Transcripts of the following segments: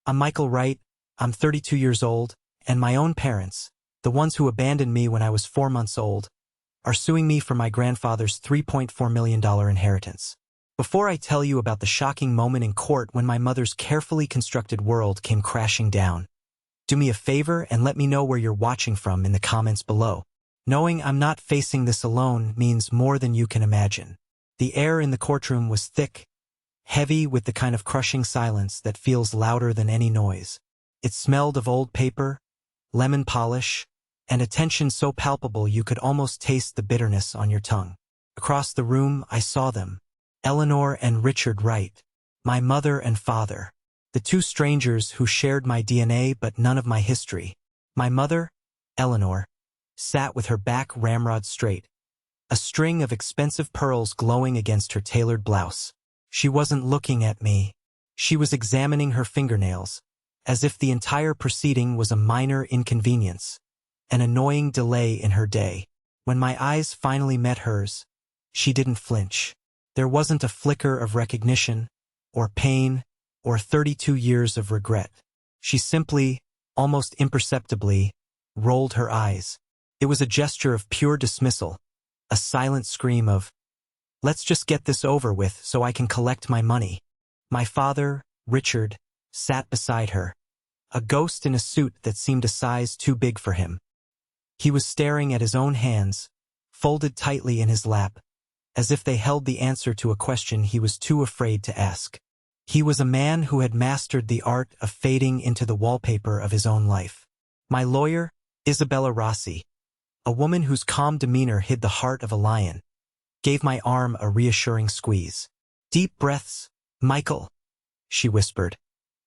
I'm Michael Wright, I'm 32 years old, and my own parents, the ones who abandoned me when I was 4 months old, are suing me for my grandfather's $3.4 million inheritance. Before I tell you about the shocking moment in court when my mother's carefully constructed world came crashing down, do me a favor and let me know where you're watching from in the comments below. Knowing I'm not facing this alone means more than you can imagine. The air in the courtroom was thick, heavy with the kind of crushing silence that feels louder than any noise. It smelled of old paper, lemon polish, and a tension so palpable you could almost taste the bitterness on your tongue. Across the room, I saw them, Eleanor and Richard Wright, my mother and father, the two strangers who shared my DNA but none of my history. My mother, Eleanor, sat with her back ramrod straight, a string of expensive pearls glowing against her tailored blouse. She wasn't looking at me. She was examining her fingernails, as if the entire proceeding was a minor inconvenience, an annoying delay in her day. When my eyes finally met hers, she didn't flinch. There wasn't a flicker of recognition, or pain, or 32 years of regret. She simply, almost imperceptibly, rolled her eyes. It was a gesture of pure dismissal, a silent scream of, "Let's just get this over with so I can collect my money." My father, Richard, sat beside her, a ghost in a suit that seemed a size too big for him. He was staring at his own hands, folded tightly in his lap, as if they held the answer to a question he was too afraid to ask. He was a man who had mastered the art of fading into the wallpaper of his own life. My lawyer, Isabella Rossi, a woman whose calm demeanor hid the heart of a lion, gave my arm a reassuring squeeze. "Deep breaths, Michael," she whispered,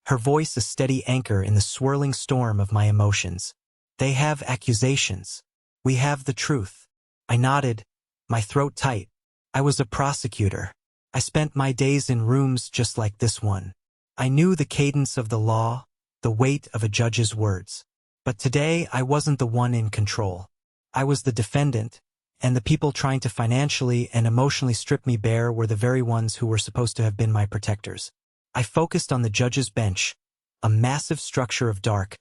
her voice a steady anchor in the swirling storm of my emotions. "They have accusations. We have the truth." I nodded, my throat tight. I was a prosecutor. I spent my days in rooms just like this one. I knew the cadence of the law, the weight of a judge's words. But today I wasn't the one in control. I was the defendant, and the people trying to financially and emotionally strip me bare were the very ones who were supposed to have been my protectors. I focused on the judge's bench, a massive structure of dark,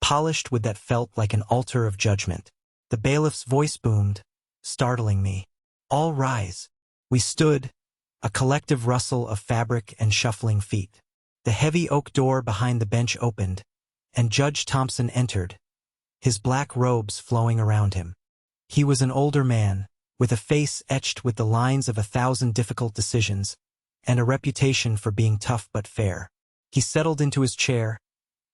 polished with that felt like an altar of judgment. The bailiff's voice boomed, startling me. "All rise." We stood, a collective rustle of fabric and shuffling feet. The heavy oak door behind the bench opened, and Judge Thompson entered, his black robes flowing around him. He was an older man, with a face etched with the lines of 1,000 difficult decisions, and a reputation for being tough but fair. He settled into his chair,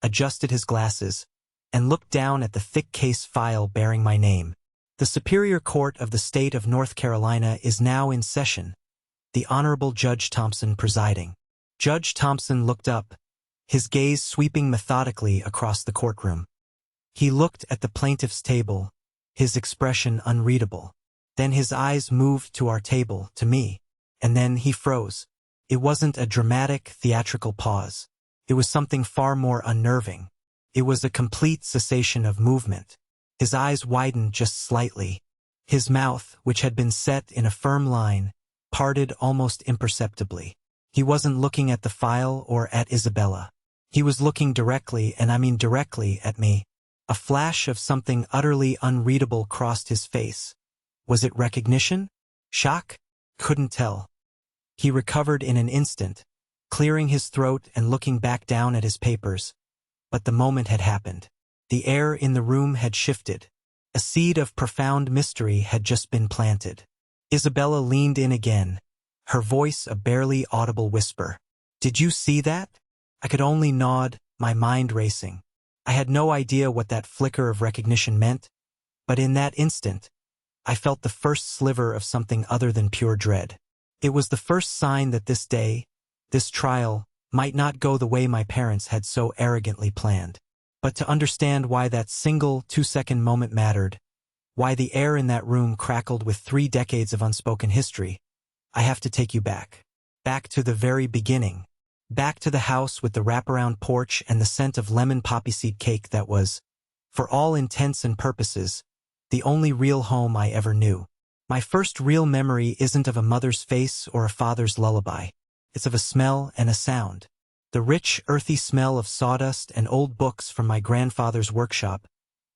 adjusted his glasses, and looked down at the thick case file bearing my name. "The Superior Court of the State of North Carolina is now in session," the Honorable Judge Thompson presiding. Judge Thompson looked up, his gaze sweeping methodically across the courtroom. He looked at the plaintiff's table, his expression unreadable. Then his eyes moved to our table, to me, and then he froze. It wasn't a dramatic, theatrical pause. It was something far more unnerving. It was a complete cessation of movement. His eyes widened just slightly. His mouth, which had been set in a firm line, parted almost imperceptibly. He wasn't looking at the file or at Isabella. He was looking directly, and I mean directly, at me. A flash of something utterly unreadable crossed his face. Was it recognition? Shock? Couldn't tell. He recovered in an instant, clearing his throat and looking back down at his papers. But the moment had happened. The air in the room had shifted. A seed of profound mystery had just been planted. Isabella leaned in again, her voice a barely audible whisper. "Did you see that?" I could only nod, my mind racing. I had no idea what that flicker of recognition meant, but in that instant, I felt the first sliver of something other than pure dread. It was the first sign that this day, this trial, might not go the way my parents had so arrogantly planned. But to understand why that single 2-second moment mattered, why the air in that room crackled with 3 decades of unspoken history, I have to take you back. Back to the very beginning. Back to the house with the wraparound porch and the scent of lemon poppy seed cake that was, for all intents and purposes, the only real home I ever knew. My first real memory isn't of a mother's face or a father's lullaby. It's of a smell and a sound. The rich, earthy smell of sawdust and old books from my grandfather's workshop,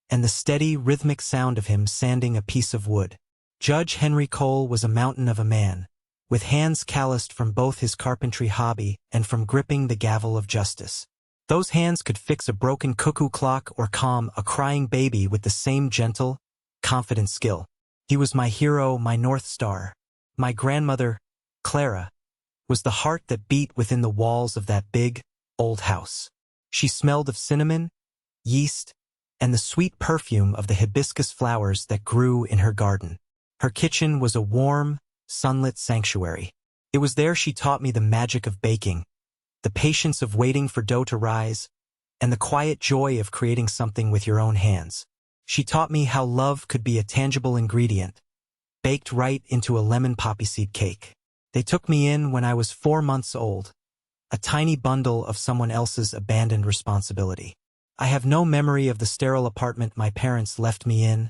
and the steady, rhythmic sound of him sanding a piece of wood. Judge Henry Cole was a mountain of a man, with hands calloused from both his carpentry hobby and from gripping the gavel of justice. Those hands could fix a broken cuckoo clock or calm a crying baby with the same gentle, confident skill. He was my hero, my North Star. My grandmother, Clara, was the heart that beat within the walls of that big, old house. She smelled of cinnamon, yeast, and the sweet perfume of the hibiscus flowers that grew in her garden. Her kitchen was a warm, sunlit sanctuary. It was there she taught me the magic of baking, the patience of waiting for dough to rise, and the quiet joy of creating something with your own hands. She taught me how love could be a tangible ingredient, baked right into a lemon poppy seed cake. They took me in when I was 4 months old, a tiny bundle of someone else's abandoned responsibility. I have no memory of the sterile apartment my parents left me in,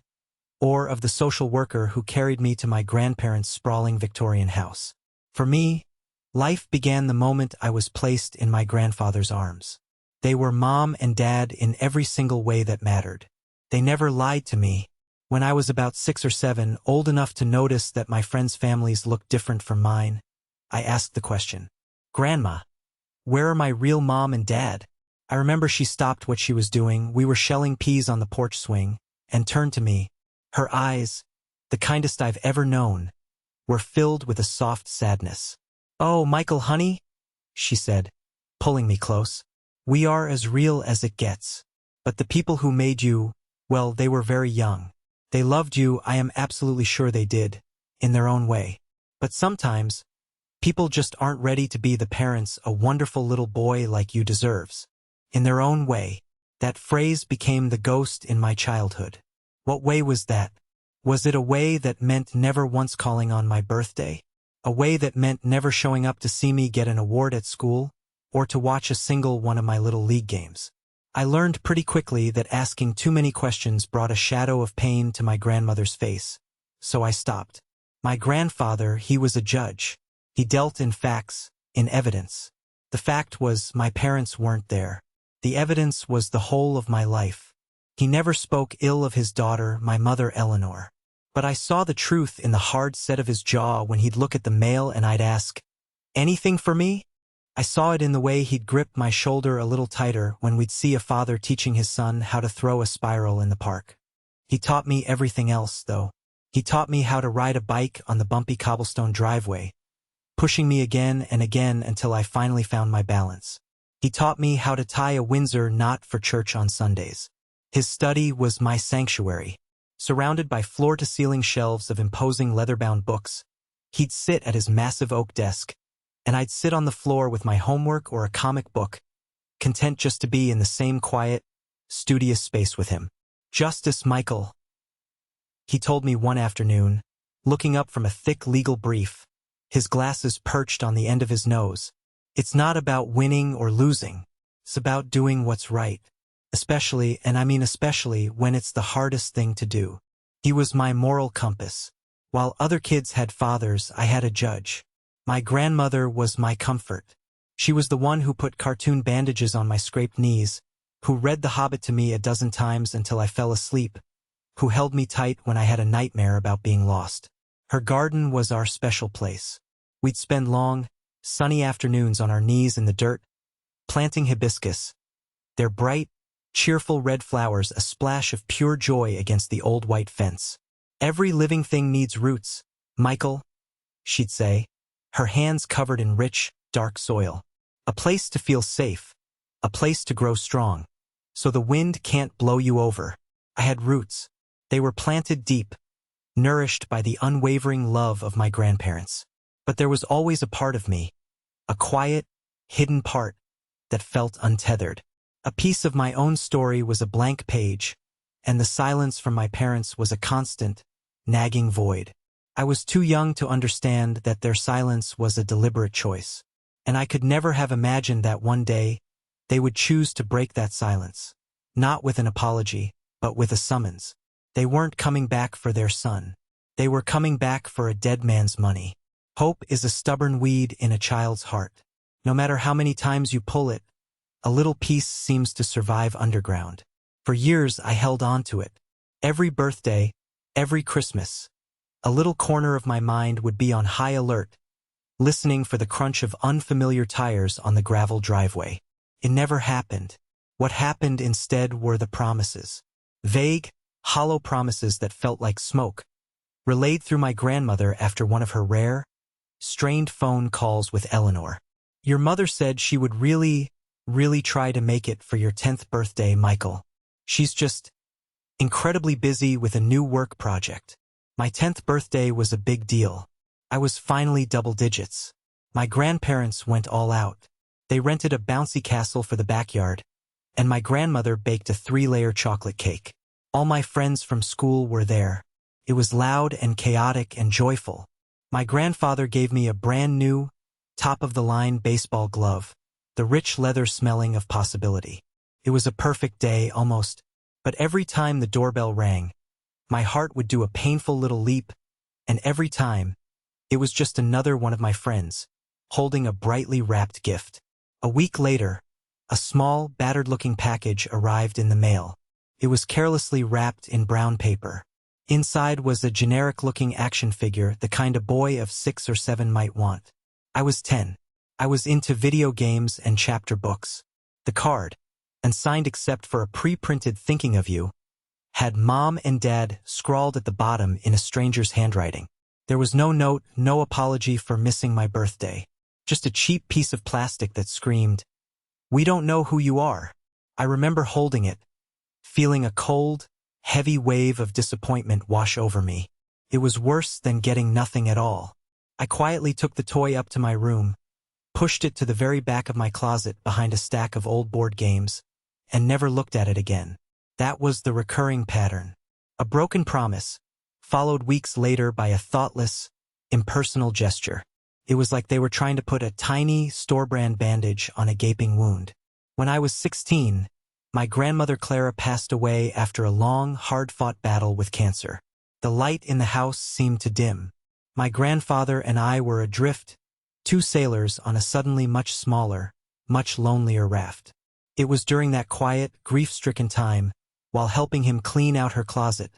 or of the social worker who carried me to my grandparents' sprawling Victorian house. For me, life began the moment I was placed in my grandfather's arms. They were mom and dad in every single way that mattered. They never lied to me. When I was about 6 or 7, old enough to notice that my friends' families looked different from mine, I asked the question, "Grandma, where are my real mom and dad?" I remember she stopped what she was doing. We were shelling peas on the porch swing, and turned to me. Her eyes, the kindest I've ever known, were filled with a soft sadness. "Oh, Michael, honey," she said, pulling me close. "We are as real as it gets. But the people who made you, well, they were very young. They loved you, I am absolutely sure they did, in their own way. But sometimes, people just aren't ready to be the parents a wonderful little boy like you deserves. In their own way." That phrase became the ghost in my childhood. What way was that? Was it a way that meant never once calling on my birthday? A way that meant never showing up to see me get an award at school, or to watch a single one of my little league games? I learned pretty quickly that asking too many questions brought a shadow of pain to my grandmother's face, so I stopped. My grandfather, he was a judge. He dealt in facts, in evidence. The fact was, my parents weren't there. The evidence was the whole of my life. He never spoke ill of his daughter, my mother Eleanor. But I saw the truth in the hard set of his jaw when he'd look at the mail and I'd ask, "Anything for me?" I saw it in the way he'd grip my shoulder a little tighter when we'd see a father teaching his son how to throw a spiral in the park. He taught me everything else, though. He taught me how to ride a bike on the bumpy cobblestone driveway, pushing me again and again until I finally found my balance. He taught me how to tie a Windsor knot for church on Sundays. His study was my sanctuary. Surrounded by floor-to-ceiling shelves of imposing leather-bound books, he'd sit at his massive oak desk, and I'd sit on the floor with my homework or a comic book, content just to be in the same quiet, studious space with him. "Justice, Michael," he told me one afternoon, looking up from a thick legal brief, his glasses perched on the end of his nose. "It's not about winning or losing. It's about doing what's right. Especially, and I mean especially, when it's the hardest thing to do." He was my moral compass. While other kids had fathers, I had a judge. My grandmother was my comfort. She was the one who put cartoon bandages on my scraped knees, who read The Hobbit to me a dozen times until I fell asleep, who held me tight when I had a nightmare about being lost. Her garden was our special place. We'd spend long, sunny afternoons on our knees in the dirt, planting hibiscus, their bright, cheerful red flowers a splash of pure joy against the old white fence. "Every living thing needs roots, Michael," she'd say, her hands covered in rich, dark soil. "A place to feel safe, a place to grow strong, so the wind can't blow you over." I had roots. They were planted deep, nourished by the unwavering love of my grandparents. But there was always a part of me, a quiet, hidden part, that felt untethered. A piece of my own story was a blank page, and the silence from my parents was a constant, nagging void. I was too young to understand that their silence was a deliberate choice, and I could never have imagined that one day they would choose to break that silence, not with an apology, but with a summons. They weren't coming back for their son. They were coming back for a dead man's money. Hope is a stubborn weed in a child's heart. No matter how many times you pull it, a little piece seems to survive underground. For years I held on to it. Every birthday, every Christmas, a little corner of my mind would be on high alert, listening for the crunch of unfamiliar tires on the gravel driveway. It never happened. What happened instead were the promises. Vague, hollow promises that felt like smoke, relayed through my grandmother after one of her rare, strained phone calls with Eleanor. Your mother said she would really try to make it for your 10th birthday, Michael. She's just incredibly busy with a new work project. My 10th birthday was a big deal. I was finally double digits. My grandparents went all out. They rented a bouncy castle for the backyard, and my grandmother baked a 3-layer chocolate cake. All my friends from school were there. It was loud and chaotic and joyful. My grandfather gave me a brand new, top-of-the-line baseball glove, the rich leather smelling of possibility. It was a perfect day, almost, but every time the doorbell rang, my heart would do a painful little leap, and every time, it was just another one of my friends, holding a brightly wrapped gift. A week later, a small, battered-looking package arrived in the mail. It was carelessly wrapped in brown paper. Inside was a generic-looking action figure, the kind a boy of 6 or 7 might want. I was 10. I was into video games and chapter books. The card, unsigned except for a pre-printed thinking of you, had Mom and Dad scrawled at the bottom in a stranger's handwriting. There was no note, no apology for missing my birthday. Just a cheap piece of plastic that screamed, "We don't know who you are." I remember holding it, feeling a cold, heavy wave of disappointment wash over me. It was worse than getting nothing at all. I quietly took the toy up to my room, pushed it to the very back of my closet behind a stack of old board games, and never looked at it again. That was the recurring pattern. A broken promise, followed weeks later by a thoughtless, impersonal gesture. It was like they were trying to put a tiny, store-brand bandage on a gaping wound. When I was 16, my grandmother Clara passed away after a long, hard-fought battle with cancer. The light in the house seemed to dim. My grandfather and I were adrift, 2 sailors on a suddenly much smaller, much lonelier raft. It was during that quiet, grief-stricken time, while helping him clean out her closet,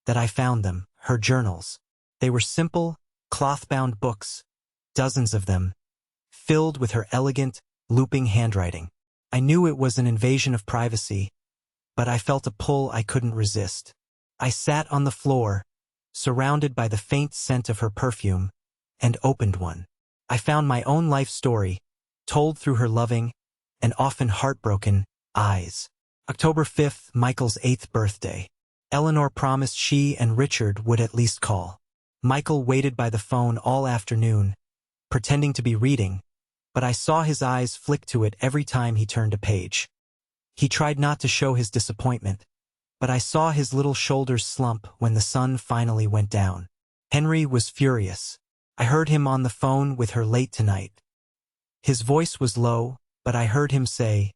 that I found them, her journals. They were simple, cloth-bound books, dozens of them, filled with her elegant, looping handwriting. I knew it was an invasion of privacy, but I felt a pull I couldn't resist. I sat on the floor, surrounded by the faint scent of her perfume, and opened one. I found my own life story, told through her loving, and often heartbroken, eyes. October 5th, Michael's 8th birthday. Eleanor promised she and Richard would at least call. Michael waited by the phone all afternoon, pretending to be reading, but I saw his eyes flick to it every time he turned a page. He tried not to show his disappointment, but I saw his little shoulders slump when the sun finally went down. Henry was furious. I heard him on the phone with her late tonight. His voice was low, but I heard him say,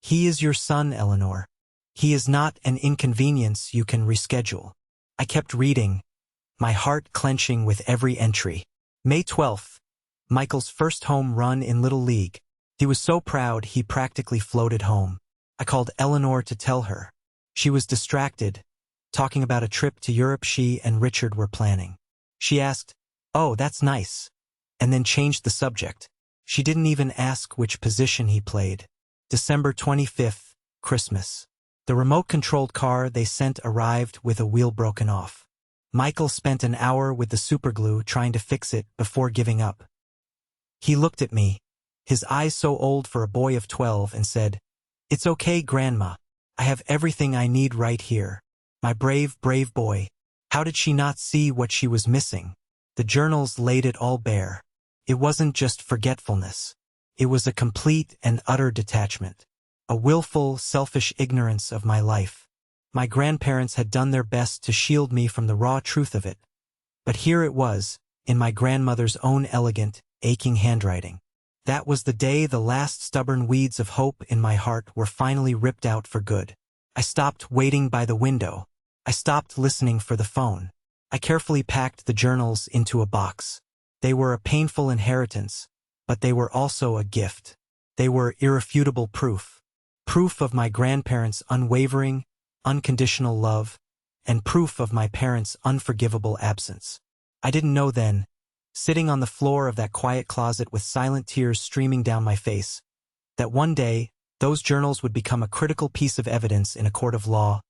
"He is your son, Eleanor. He is not an inconvenience you can reschedule." I kept reading, my heart clenching with every entry. May 12th, Michael's first home run in Little League. He was so proud he practically floated home. I called Eleanor to tell her. She was distracted, talking about a trip to Europe she and Richard were planning. She asked, "Oh, that's nice," and then changed the subject. She didn't even ask which position he played. December 25th, Christmas. The remote-controlled car they sent arrived with a wheel broken off. Michael spent an hour with the superglue trying to fix it before giving up. He looked at me, his eyes so old for a boy of 12, and said, "It's okay, Grandma. I have everything I need right here." My brave, brave boy. How did she not see what she was missing? The journals laid it all bare. It wasn't just forgetfulness. It was a complete and utter detachment. A willful, selfish ignorance of my life. My grandparents had done their best to shield me from the raw truth of it. But here it was, in my grandmother's own elegant, aching handwriting. That was the day the last stubborn weeds of hope in my heart were finally ripped out for good. I stopped waiting by the window. I stopped listening for the phone. I carefully packed the journals into a box. They were a painful inheritance, but they were also a gift. They were irrefutable proof. Proof of my grandparents' unwavering, unconditional love, and proof of my parents' unforgivable absence. I didn't know then, sitting on the floor of that quiet closet with silent tears streaming down my face, that one day, those journals would become a critical piece of evidence in a court of law,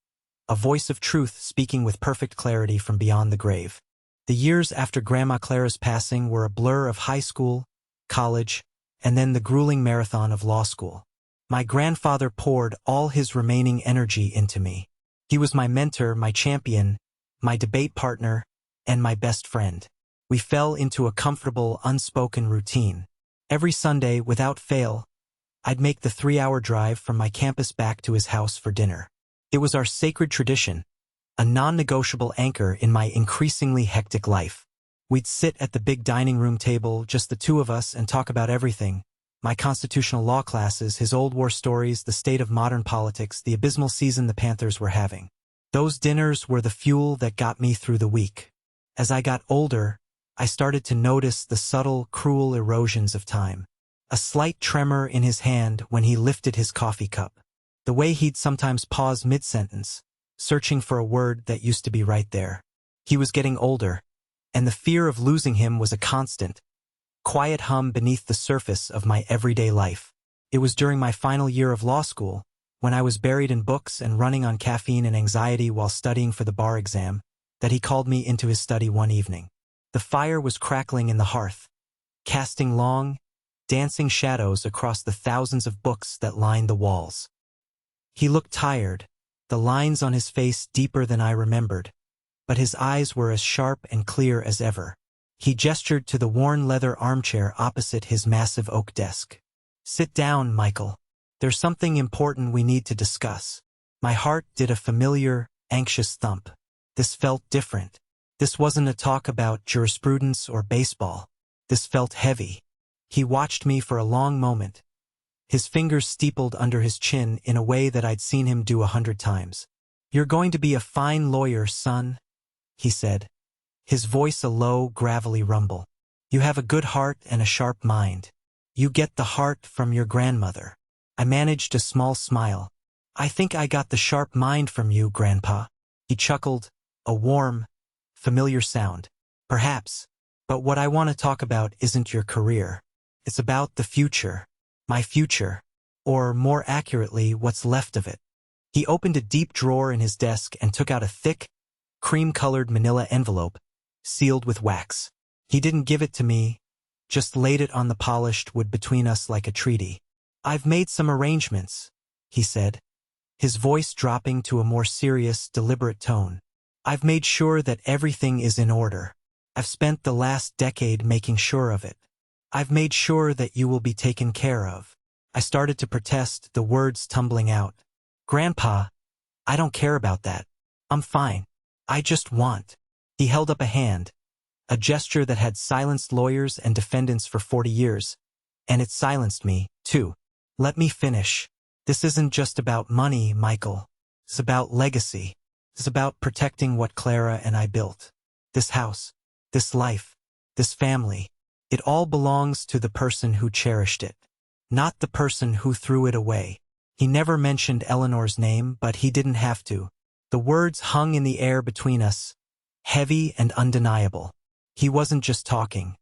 a voice of truth speaking with perfect clarity from beyond the grave. The years after Grandma Clara's passing were a blur of high school, college, and then the grueling marathon of law school. My grandfather poured all his remaining energy into me. He was my mentor, my champion, my debate partner, and my best friend. We fell into a comfortable, unspoken routine. Every Sunday, without fail, I'd make the 3-hour drive from my campus back to his house for dinner. It was our sacred tradition, a non-negotiable anchor in my increasingly hectic life. We'd sit at the big dining room table, just the two of us, and talk about everything. My constitutional law classes, his old war stories, the state of modern politics, the abysmal season the Panthers were having. Those dinners were the fuel that got me through the week. As I got older, I started to notice the subtle, cruel erosions of time. A slight tremor in his hand when he lifted his coffee cup. The way he'd sometimes pause mid-sentence, searching for a word that used to be right there. He was getting older, and the fear of losing him was a constant, quiet hum beneath the surface of my everyday life. It was during my final year of law school, when I was buried in books and running on caffeine and anxiety while studying for the bar exam, that he called me into his study one evening. The fire was crackling in the hearth, casting long, dancing shadows across the thousands of books that lined the walls. He looked tired, the lines on his face deeper than I remembered, but his eyes were as sharp and clear as ever. He gestured to the worn leather armchair opposite his massive oak desk. "Sit down, Michael. There's something important we need to discuss." My heart did a familiar, anxious thump. This felt different. This wasn't a talk about jurisprudence or baseball. This felt heavy. He watched me for a long moment, his fingers steepled under his chin in a way that I'd seen him do 100 times. "You're going to be a fine lawyer, son," he said, his voice a low, gravelly rumble. "You have a good heart and a sharp mind. You get the heart from your grandmother." I managed a small smile. "I think I got the sharp mind from you, Grandpa." He chuckled, a warm, familiar sound. "Perhaps. But what I want to talk about isn't your career. It's about the future. My future. Or, more accurately, what's left of it." He opened a deep drawer in his desk and took out a thick, cream-colored manila envelope, sealed with wax. He didn't give it to me, just laid it on the polished wood between us like a treaty. "I've made some arrangements," he said, his voice dropping to a more serious, deliberate tone. "I've made sure that everything is in order. I've spent the last decade making sure of it. I've made sure that you will be taken care of." I started to protest, the words tumbling out. "Grandpa, I don't care about that. I'm fine. I just want." He held up a hand, a gesture that had silenced lawyers and defendants for 40 years, and it silenced me, too. "Let me finish. This isn't just about money, Michael. It's about legacy. It's about protecting what Clara and I built. This house, this life, this family. It all belongs to the person who cherished it, not the person who threw it away." He never mentioned Eleanor's name, but he didn't have to. The words hung in the air between us, heavy and undeniable. He wasn't just talking.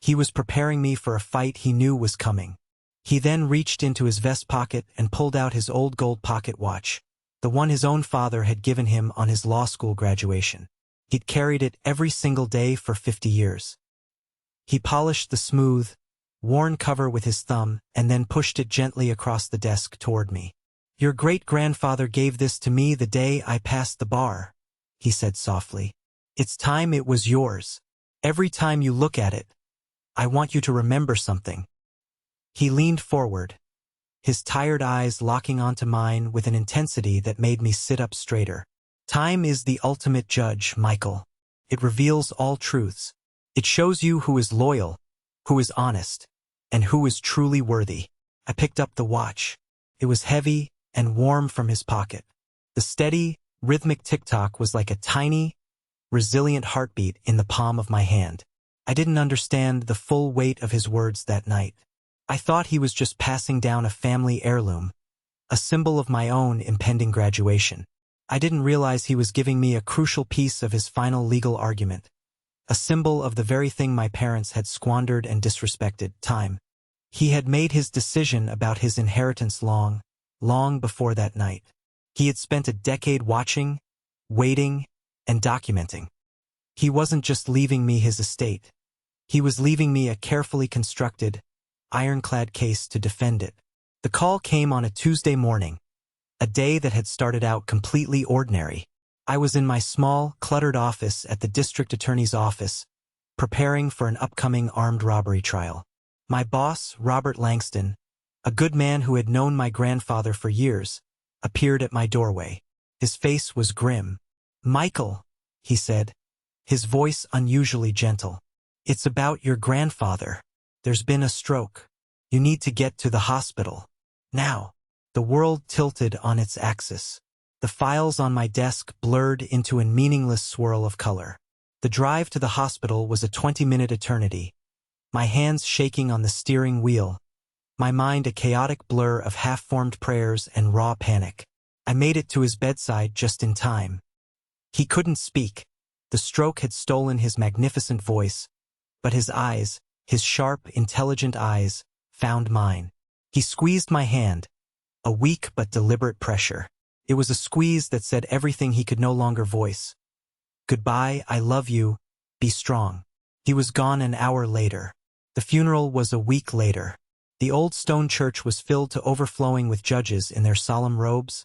He was preparing me for a fight he knew was coming. He then reached into his vest pocket and pulled out his old gold pocket watch, the one his own father had given him on his law school graduation. He'd carried it every single day for 50 years. He polished the smooth, worn cover with his thumb and then pushed it gently across the desk toward me. "Your great-grandfather gave this to me the day I passed the bar," he said softly. "It's time it was yours. Every time you look at it, I want you to remember something." He leaned forward, his tired eyes locking onto mine with an intensity that made me sit up straighter. "Time is the ultimate judge, Michael. It reveals all truths. It shows you who is loyal, who is honest, and who is truly worthy." I picked up the watch. It was heavy and warm from his pocket. The steady, rhythmic tick-tock was like a tiny, resilient heartbeat in the palm of my hand. I didn't understand the full weight of his words that night. I thought he was just passing down a family heirloom, a symbol of my own impending graduation. I didn't realize he was giving me a crucial piece of his final legal argument, a symbol of the very thing my parents had squandered and disrespected, time. He had made his decision about his inheritance long before that night. He had spent a decade watching, waiting, and documenting. He wasn't just leaving me his estate. He was leaving me a carefully constructed, ironclad case to defend it. The call came on a Tuesday morning, a day that had started out completely ordinary. I was in my small, cluttered office at the district attorney's office, preparing for an upcoming armed robbery trial. My boss, Robert Langston, a good man who had known my grandfather for years, appeared at my doorway. His face was grim. "Michael," he said, his voice unusually gentle. "It's about your grandfather. There's been a stroke. You need to get to the hospital. Now." The world tilted on its axis. The files on my desk blurred into a meaningless swirl of color. The drive to the hospital was a 20-minute eternity, my hands shaking on the steering wheel, my mind a chaotic blur of half-formed prayers and raw panic. I made it to his bedside just in time. He couldn't speak. The stroke had stolen his magnificent voice, but his eyes, his sharp, intelligent eyes, found mine. He squeezed my hand, a weak but deliberate pressure. It was a squeeze that said everything he could no longer voice. "Goodbye, I love you, be strong." He was gone an hour later. The funeral was a week later. The old stone church was filled to overflowing with judges in their solemn robes,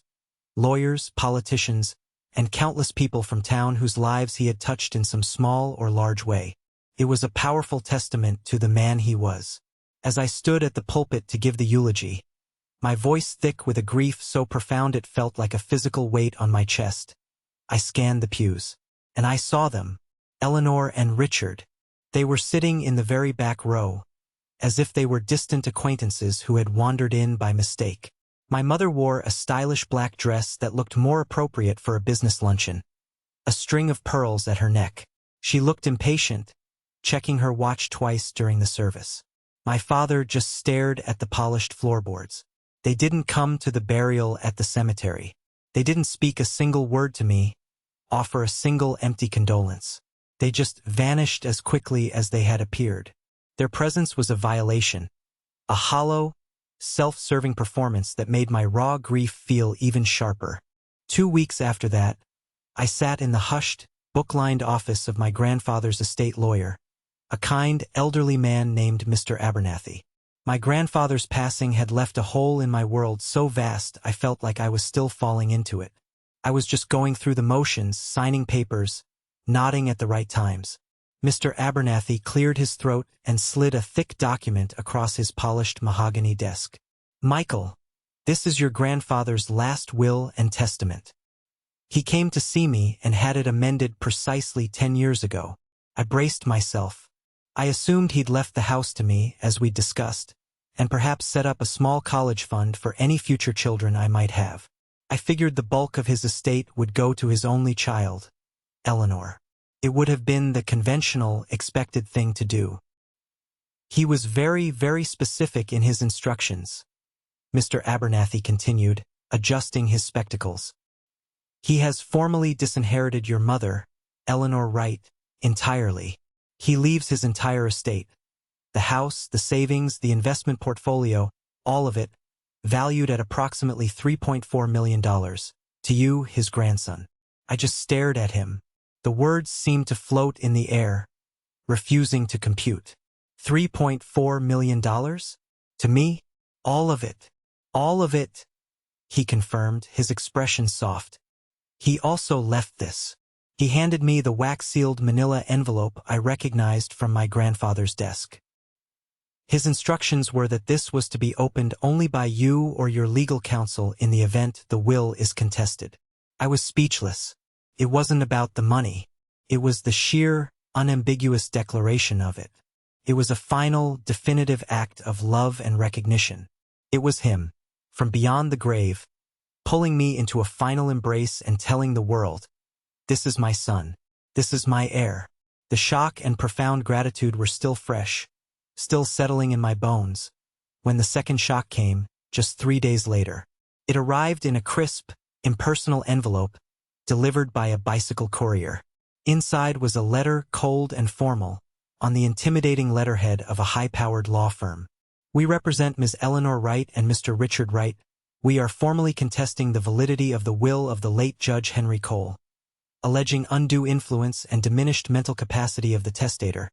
lawyers, politicians, and countless people from town whose lives he had touched in some small or large way. It was a powerful testament to the man he was. As I stood at the pulpit to give the eulogy, my voice thick with a grief so profound it felt like a physical weight on my chest, I scanned the pews. And I saw them, Eleanor and Richard. They were sitting in the very back row, as if they were distant acquaintances who had wandered in by mistake. My mother wore a stylish black dress that looked more appropriate for a business luncheon, a string of pearls at her neck. She looked impatient, checking her watch twice during the service. My father just stared at the polished floorboards. They didn't come to the burial at the cemetery. They didn't speak a single word to me, offer a single empty condolence. They just vanished as quickly as they had appeared. Their presence was a violation, a hollow, self-serving performance that made my raw grief feel even sharper. 2 weeks after that, I sat in the hushed, book-lined office of my grandfather's estate lawyer, a kind, elderly man named Mr. Abernathy. My grandfather's passing had left a hole in my world so vast I felt like I was still falling into it. I was just going through the motions, signing papers, nodding at the right times. Mr. Abernathy cleared his throat and slid a thick document across his polished mahogany desk. "Michael, this is your grandfather's last will and testament. He came to see me and had it amended precisely 10 years ago." I braced myself. I assumed he'd left the house to me, as we'd discussed, and perhaps set up a small college fund for any future children I might have. I figured the bulk of his estate would go to his only child, Eleanor. It would have been the conventional, expected thing to do. He was very, very specific in his instructions, Mr. Abernathy continued, adjusting his spectacles. "He has formally disinherited your mother, Eleanor Wright, entirely. He leaves his entire estate. The house, the savings, the investment portfolio, all of it, valued at approximately $3.4 million, to you, his grandson." I just stared at him. The words seemed to float in the air, refusing to compute. $3.4 million? To me? All of it. All of it, he confirmed, his expression soft. He also left this. He handed me the wax-sealed manila envelope I recognized from my grandfather's desk. His instructions were that this was to be opened only by you or your legal counsel in the event the will is contested. I was speechless. It wasn't about the money. It was the sheer, unambiguous declaration of it. It was a final, definitive act of love and recognition. It was him, from beyond the grave, pulling me into a final embrace and telling the world, "This is my son. This is my heir." The shock and profound gratitude were still fresh, still settling in my bones, when the second shock came, just 3 days later. It arrived in a crisp, impersonal envelope, delivered by a bicycle courier. Inside was a letter, cold and formal, on the intimidating letterhead of a high-powered law firm. We represent Ms. Eleanor Wright and Mr. Richard Wright. We are formally contesting the validity of the will of the late Judge Henry Cole, alleging undue influence and diminished mental capacity of the testator,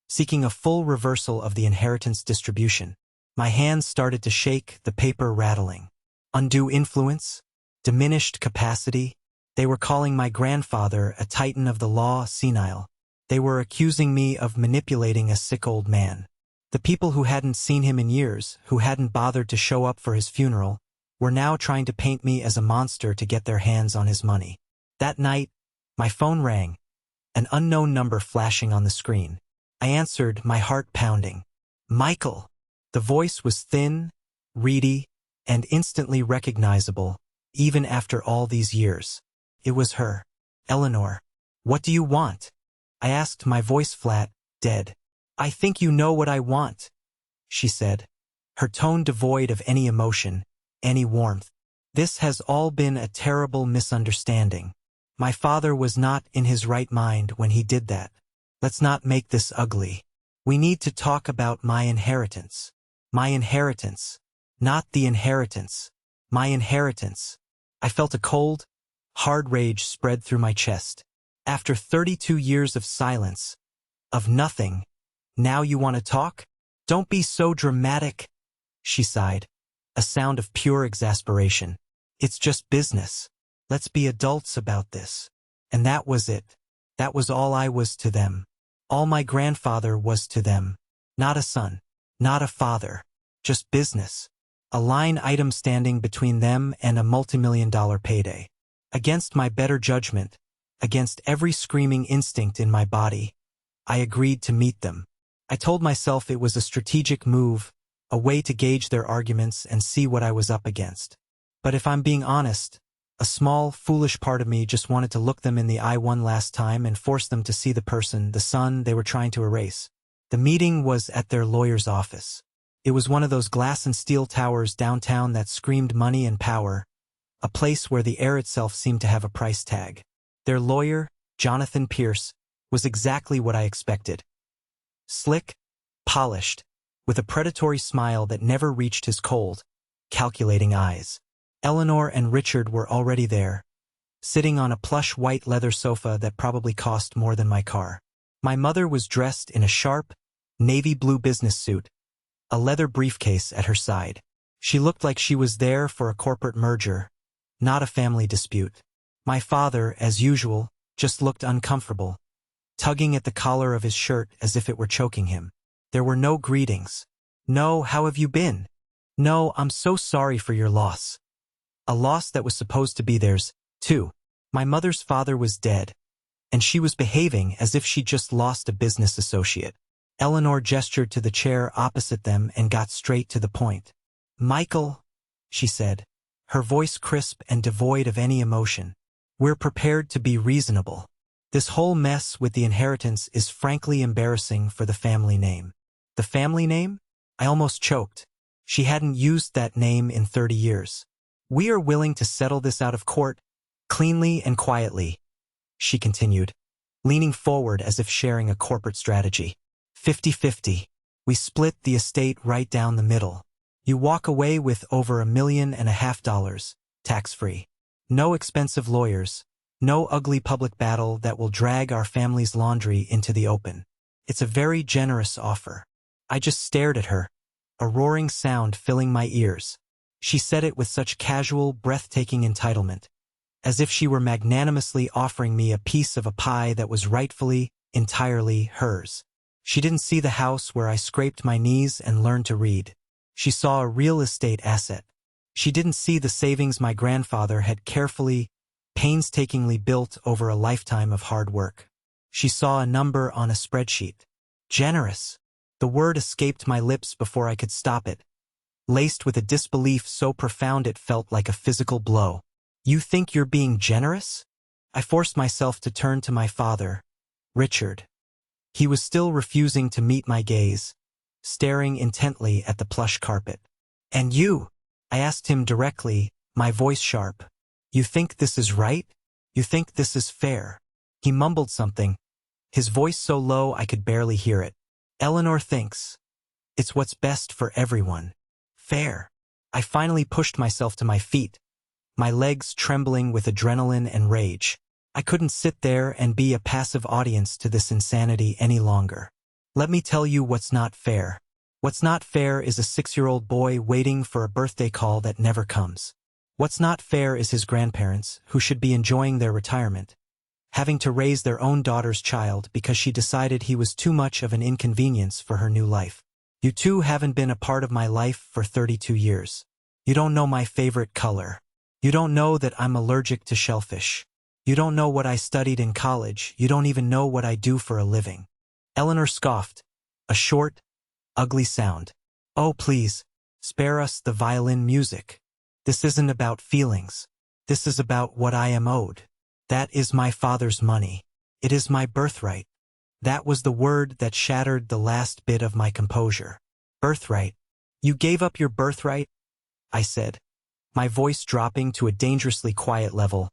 seeking a full reversal of the inheritance distribution. My hands started to shake, the paper rattling. Undue influence? Diminished capacity? They were calling my grandfather a titan of the law, senile. They were accusing me of manipulating a sick old man. The people who hadn't seen him in years, who hadn't bothered to show up for his funeral, were now trying to paint me as a monster to get their hands on his money. That night, my phone rang, an unknown number flashing on the screen. I answered, my heart pounding. Michael! The voice was thin, reedy, and instantly recognizable, even after all these years. It was her. Eleanor. What do you want? I asked, my voice flat, dead. I think you know what I want, she said, her tone devoid of any emotion, any warmth. This has all been a terrible misunderstanding. My father was not in his right mind when he did that. Let's not make this ugly. We need to talk about my inheritance. My inheritance. Not the inheritance. My inheritance. I felt a cold, hard rage spread through my chest. After 32 years of silence, of nothing, now you want to talk? Don't be so dramatic, she sighed, a sound of pure exasperation. It's just business. Let's be adults about this. And that was it. That was all I was to them. All my grandfather was to them. Not a son. Not a father. Just business. A line item standing between them and a multimillion-dollar payday. Against my better judgment, against every screaming instinct in my body, I agreed to meet them. I told myself it was a strategic move, a way to gauge their arguments and see what I was up against. But if I'm being honest, a small, foolish part of me just wanted to look them in the eye one last time and force them to see the person, the son they were trying to erase. The meeting was at their lawyer's office. It was one of those glass and steel towers downtown that screamed money and power, a place where the air itself seemed to have a price tag. Their lawyer, Jonathan Pierce, was exactly what I expected. Slick, polished, with a predatory smile that never reached his cold, calculating eyes. Eleanor and Richard were already there, sitting on a plush white leather sofa that probably cost more than my car. My mother was dressed in a sharp, navy blue business suit, a leather briefcase at her side. She looked like she was there for a corporate merger, not a family dispute. My father, as usual, just looked uncomfortable, tugging at the collar of his shirt as if it were choking him. There were no greetings. No, how have you been? No, I'm so sorry for your loss. A loss that was supposed to be theirs, too. My mother's father was dead, and she was behaving as if she just lost a business associate. Eleanor gestured to the chair opposite them and got straight to the point. Michael, she said, her voice crisp and devoid of any emotion. We're prepared to be reasonable. This whole mess with the inheritance is frankly embarrassing for the family name. The family name? I almost choked. She hadn't used that name in 30 years. We are willing to settle this out of court, cleanly and quietly, she continued, leaning forward as if sharing a corporate strategy. 50-50. We split the estate right down the middle. You walk away with over $1.5 million, tax-free. No expensive lawyers. No ugly public battle that will drag our family's laundry into the open. It's a very generous offer. I just stared at her, a roaring sound filling my ears. She said it with such casual, breathtaking entitlement, as if she were magnanimously offering me a piece of a pie that was rightfully, entirely hers. She didn't see the house where I scraped my knees and learned to read. She saw a real estate asset. She didn't see the savings my grandfather had carefully, painstakingly built over a lifetime of hard work. She saw a number on a spreadsheet. Generous. The word escaped my lips before I could stop it, laced with a disbelief so profound it felt like a physical blow. You think you're being generous? I forced myself to turn to my father, Richard. He was still refusing to meet my gaze, staring intently at the plush carpet. "And you?" I asked him directly, my voice sharp. "You think this is right? You think this is fair?" He mumbled something, his voice so low I could barely hear it. "Eleanor thinks it's what's best for everyone. Fair." I finally pushed myself to my feet, my legs trembling with adrenaline and rage. I couldn't sit there and be a passive audience to this insanity any longer. "Let me tell you what's not fair. What's not fair is a 6-year-old boy waiting for a birthday call that never comes. What's not fair is his grandparents, who should be enjoying their retirement, having to raise their own daughter's child because she decided he was too much of an inconvenience for her new life. You two haven't been a part of my life for 32 years. You don't know my favorite color. You don't know that I'm allergic to shellfish. You don't know what I studied in college. You don't even know what I do for a living." Eleanor scoffed, a short, ugly sound. "Oh, please, spare us the violin music. This isn't about feelings. This is about what I am owed. That is my father's money. It is my birthright." That was the word that shattered the last bit of my composure. "Birthright? You gave up your birthright?" I said, my voice dropping to a dangerously quiet level.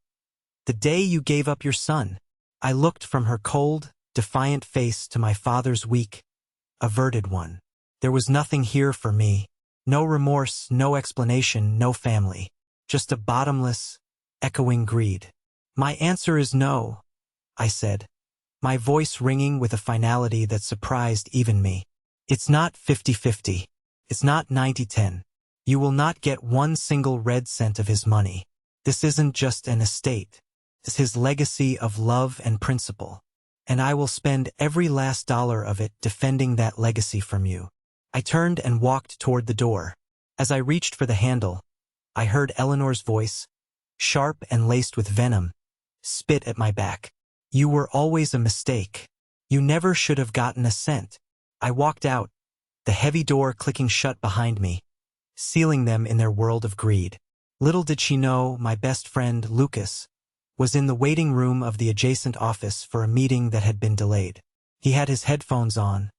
"The day you gave up your son." I looked from her cold, defiant face to my father's weak, averted one. There was nothing here for me. No remorse, no explanation, no family. Just a bottomless, echoing greed. "My answer is no," I said, my voice ringing with a finality that surprised even me. "It's not 50-50. It's not 90-10. You will not get one single red cent of his money. This isn't just an estate. It's his legacy of love and principle. And I will spend every last dollar of it defending that legacy from you." I turned and walked toward the door. As I reached for the handle, I heard Eleanor's voice, sharp and laced with venom, spit at my back. "You were always a mistake. You never should have gotten a cent." I walked out, the heavy door clicking shut behind me, sealing them in their world of greed. Little did she know my best friend, Lucas, was in the waiting room of the adjacent office for a meeting that had been delayed. He had his headphones on,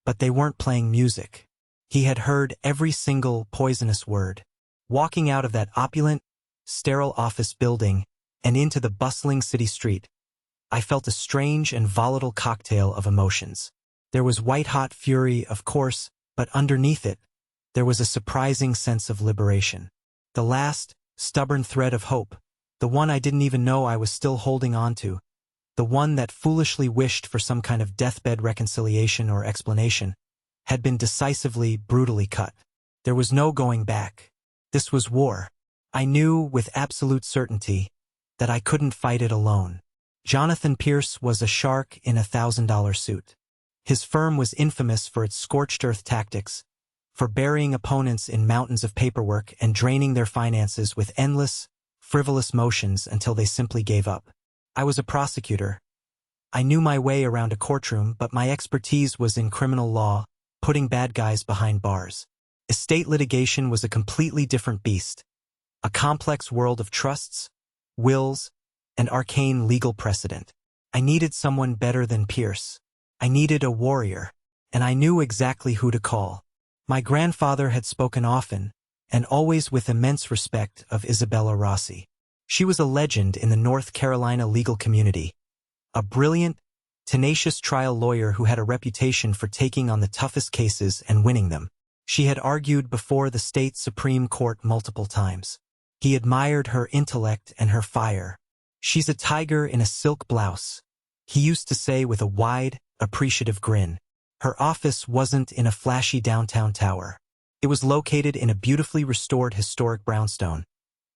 but they weren't playing music. He had heard every single poisonous word. Walking out of that opulent, sterile office building and into the bustling city street, I felt a strange and volatile cocktail of emotions. There was white-hot fury, of course, but underneath it, there was a surprising sense of liberation. The last, stubborn thread of hope, the one I didn't even know I was still holding on to, the one that foolishly wished for some kind of deathbed reconciliation or explanation, had been decisively, brutally cut. There was no going back. This was war. I knew with absolute certainty that I couldn't fight it alone. Jonathan Pierce was a shark in a $1,000 suit. His firm was infamous for its scorched earth tactics, for burying opponents in mountains of paperwork and draining their finances with endless, frivolous motions until they simply gave up. I was a prosecutor. I knew my way around a courtroom, but my expertise was in criminal law, putting bad guys behind bars. Estate litigation was a completely different beast, a complex world of trusts, wills, and arcane legal precedent. I needed someone better than Pierce. I needed a warrior, and I knew exactly who to call. My grandfather had spoken often, and always with immense respect, of Isabella Rossi. She was a legend in the North Carolina legal community, a brilliant, tenacious trial lawyer who had a reputation for taking on the toughest cases and winning them. She had argued before the state Supreme Court multiple times. He admired her intellect and her fire. "She's a tiger in a silk blouse," he used to say with a wide, appreciative grin. Her office wasn't in a flashy downtown tower. It was located in a beautifully restored historic brownstone,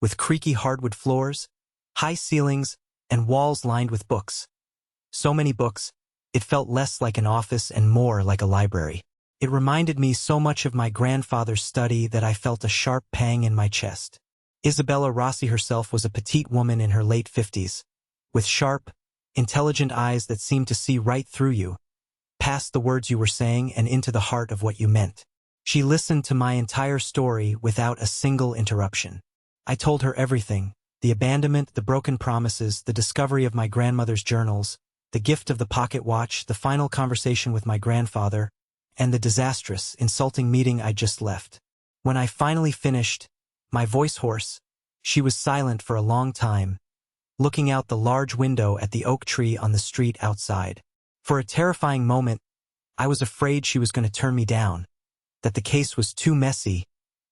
with creaky hardwood floors, high ceilings, and walls lined with books. So many books, it felt less like an office and more like a library. It reminded me so much of my grandfather's study that I felt a sharp pang in my chest. Isabella Rossi herself was a petite woman in her late 50s, with sharp, intelligent eyes that seemed to see right through you, past the words you were saying and into the heart of what you meant. She listened to my entire story without a single interruption. I told her everything, the abandonment, the broken promises, the discovery of my grandmother's journals, the gift of the pocket watch, the final conversation with my grandfather, and the disastrous, insulting meeting I just left. When I finally finished, my voice hoarse, she was silent for a long time, looking out the large window at the oak tree on the street outside. For a terrifying moment, I was afraid she was going to turn me down, that the case was too messy,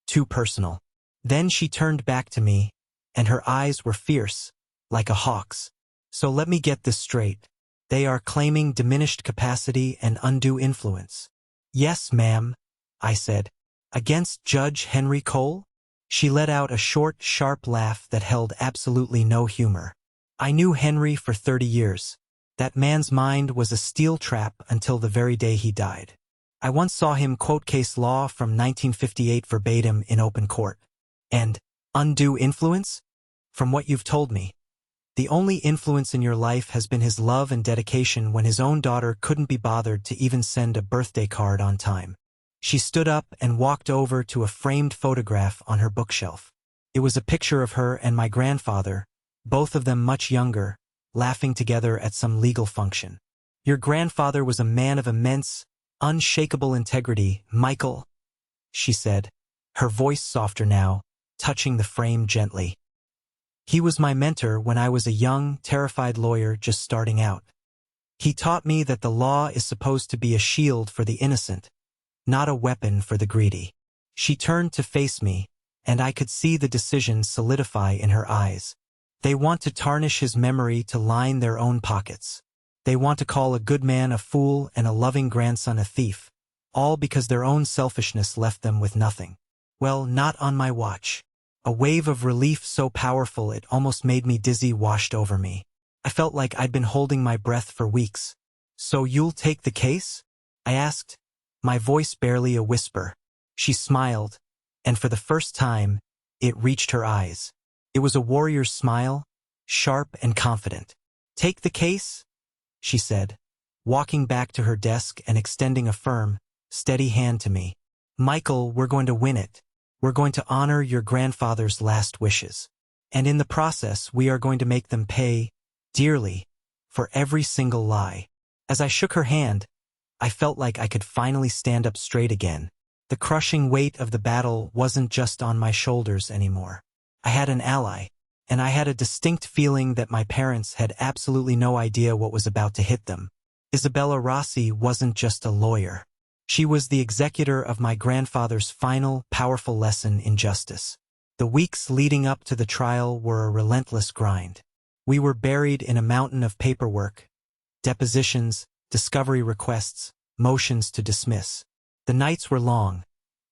too personal. Then she turned back to me, and her eyes were fierce, like a hawk's. So let me get this straight. They are claiming diminished capacity and undue influence. Yes, ma'am, I said. Against Judge Henry Cole? She let out a short, sharp laugh that held absolutely no humor. I knew Henry for 30 years. That man's mind was a steel trap until the very day he died. I once saw him quote case law from 1958 verbatim in open court. And undue influence? From what you've told me, the only influence in your life has been his love and dedication when his own daughter couldn't be bothered to even send a birthday card on time. She stood up and walked over to a framed photograph on her bookshelf. It was a picture of her and my grandfather, both of them much younger, laughing together at some legal function. Your grandfather was a man of immense, unshakable integrity, Michael, she said, her voice softer now, touching the frame gently. He was my mentor when I was a young, terrified lawyer just starting out. He taught me that the law is supposed to be a shield for the innocent, not a weapon for the greedy. She turned to face me, and I could see the decision solidify in her eyes. They want to tarnish his memory to line their own pockets. They want to call a good man a fool and a loving grandson a thief, all because their own selfishness left them with nothing. Well, not on my watch. A wave of relief so powerful it almost made me dizzy washed over me. I felt like I'd been holding my breath for weeks. So you'll take the case? I asked, my voice barely a whisper. She smiled, and for the first time, it reached her eyes. It was a warrior's smile, sharp and confident. Take the case? She said, walking back to her desk and extending a firm, steady hand to me. Michael, we're going to win it. We're going to honor your grandfather's last wishes. And in the process, we are going to make them pay, dearly, for every single lie. As I shook her hand, I felt like I could finally stand up straight again. The crushing weight of the battle wasn't just on my shoulders anymore. I had an ally, and I had a distinct feeling that my parents had absolutely no idea what was about to hit them. Isabella Rossi wasn't just a lawyer. She was the executor of my grandfather's final, powerful lesson in justice. The weeks leading up to the trial were a relentless grind. We were buried in a mountain of paperwork, depositions, discovery requests, motions to dismiss. The nights were long,